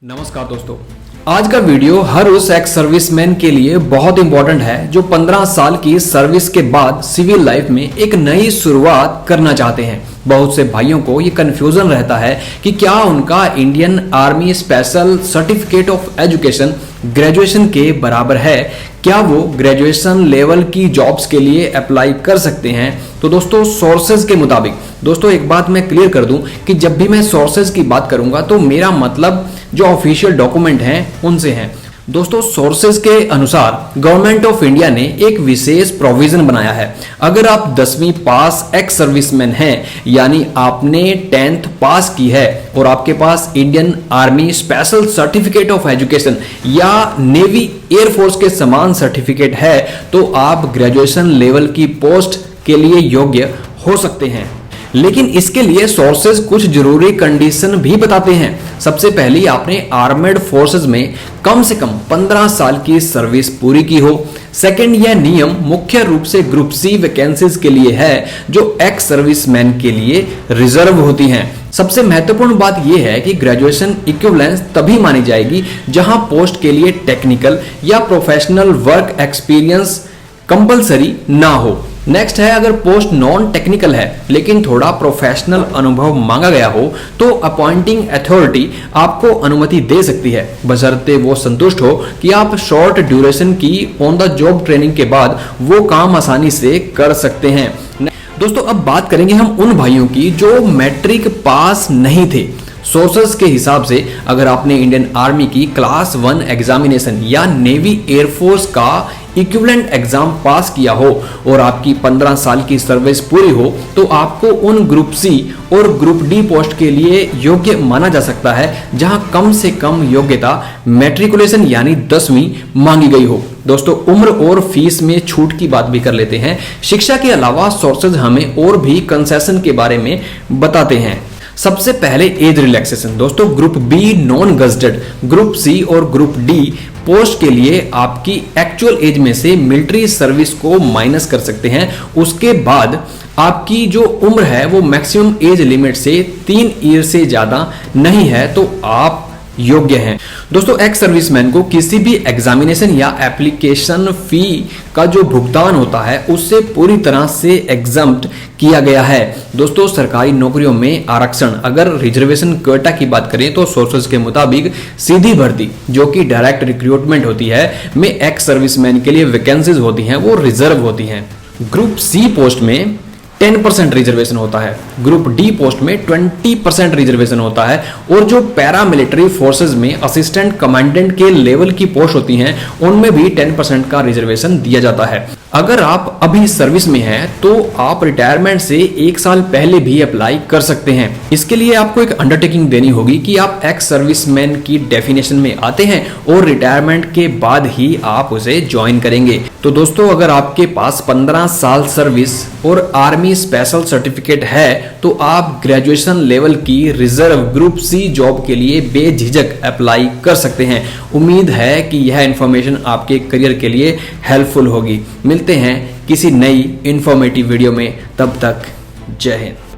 नमस्कार दोस्तों, आज का वीडियो हर उस एक्स सर्विसमैन के लिए बहुत इंपॉर्टेंट है जो 15 साल की सर्विस के बाद सिविल लाइफ में एक नई शुरुआत करना चाहते हैं। बहुत से भाइयों को ये कंफ्यूजन रहता है कि क्या उनका Indian army special certificate of education graduation के बराबर है, क्या वो ग्रेजुएशन लेवल की जॉब्स के लिए अप्लाई कर सकते हैं। तो दोस्तों, सोर्सेज के मुताबिक दोस्तों एक बात मैं क्लियर कर दूं कि जब भी मैं सोर्सेज की बात करूंगा तो मेरा मतलब जो ऑफिशियल डॉक्यूमेंट हैं उनसे हैं। दोस्तों, सोर्सेज के अनुसार गवर्नमेंट ऑफ इंडिया ने एक विशेष प्रोविजन बनाया है। अगर आप 10वीं पास एक्स सर्विसमैन हैं, यानी आपने 10th पास की है और आपके पास Indian army special certificate of education या नेवी एयरफोर्स के समान सर्टिफिकेट है, तो आप ग्रेजुएशन लेवल की पोस्ट के लिए योग्य हो सकते हैं। लेकिन इसके लिए सोर्सेज कुछ जरूरी कंडीशन भी बताते हैं। सबसे पहले आपने आर्मेड फोर्सेज में कम से कम 15 साल की सर्विस पूरी की हो। सेकंड, यह नियम मुख्य रूप से ग्रुप सी वैकेंसीज के लिए है जो एक्स सर्विसमैन के लिए रिजर्व होती हैं। सबसे महत्वपूर्ण बात यह है कि ग्रेजुएशन इक्विवेलेंस तभी मानी जाएगी जहां पोस्ट के लिए टेक्निकल या प्रोफेशनल वर्क एक्सपीरियंस कंपलसरी ना हो। नेक्स्ट है, अगर पोस्ट नॉन टेक्निकल है लेकिन थोड़ा प्रोफेशनल अनुभव मांगा गया हो तो अपॉइंटिंग अथॉरिटी आपको अनुमति दे सकती है, बशर्ते वो संतुष्ट हो कि आप शॉर्ट ड्यूरेशन की ऑन द जॉब ट्रेनिंग के बाद वो काम आसानी से कर सकते हैं। दोस्तों, अब बात करेंगे हम उन भाइयों की जो मैट्रिक पास नहीं थे। सोर्सेस के हिसाब से अगर आपने इंडियन आर्मी की क्लास 1 एग्जामिनेशन या नेवी एयरफोर्स का इक्विवेलेंट एग्जाम पास किया हो और आपकी 15 साल की सर्विस पूरी हो तो आपको उन ग्रुप सी और ग्रुप डी पोस्ट के लिए योग्य माना जा सकता है जहां कम से कम योग्यता मैट्रिकुलेशन यानी 10वीं मांगी गई हो। दोस्तों, उम्र और फीस में छूट की बात भी कर लेते हैं। शिक्षा के अलावा सोर्सेज हमें और भी कंसेशन के बारे में बताते हैं। सबसे पहले एज रिलैक्सेशन। दोस्तों, group B non gazetted, group C और ग्रुप डी पोस्ट के लिए आपकी एक्चुअल एज में से मिलिट्री सर्विस को माइनस कर सकते हैं। उसके बाद आपकी जो उम्र है वो मैक्सिमम एज लिमिट से 3 ईयर से ज्यादा नहीं है तो आप योग्य हैं। दोस्तों, एक्स सर्विसमैन को किसी भी एग्जामिनेशन या एप्लीकेशन फी का जो भुगतान होता है उससे पूरी तरह से एग्जम्प्ट किया गया है। दोस्तों, सरकारी नौकरियों में आरक्षण, अगर रिजर्वेशन कोटा की बात करें तो सोर्सेज के मुताबिक सीधी भर्ती जो कि डायरेक्ट रिक्रूटमेंट होती है में एक्स सर्विसमैन के लिए वैकेंसीज होती हैं वो रिजर्व होती हैं। ग्रुप सी पोस्ट में 10% रिजर्वेशन होता है, ग्रुप डी पोस्ट में 20% रिजर्वेशन होता है और जो पैरामिलिट्री फोर्सेज में असिस्टेंट कमांडेंट के लेवल की पोस्ट होती हैं उनमें भी 10% का रिजर्वेशन दिया जाता है। अगर आप अभी सर्विस में हैं तो आप रिटायरमेंट से 1 साल पहले भी अप्लाई कर सकते हैं। इसके लिए आपको एक अंडरटेकिंग देनी होगी कि आप एक्स सर्विसमैन की डेफिनेशन में आते हैं और रिटायरमेंट के बाद ही आप उसे ज्वाइन करेंगे। तो दोस्तों, अगर आपके पास 15 साल सर्विस और आर्मी स्पेशल सर्टिफिकेट है तो आप ग्रेजुएशन लेवल की रिजर्व ग्रुप सी जॉब के लिए बेझिझक अप्लाई कर सकते हैं। उम्मीद है कि यह इंफॉर्मेशन आपके करियर के लिए हेल्पफुल होगी। मिलते हैं किसी नई इंफॉर्मेटिव वीडियो में, तब तक जय हिंद।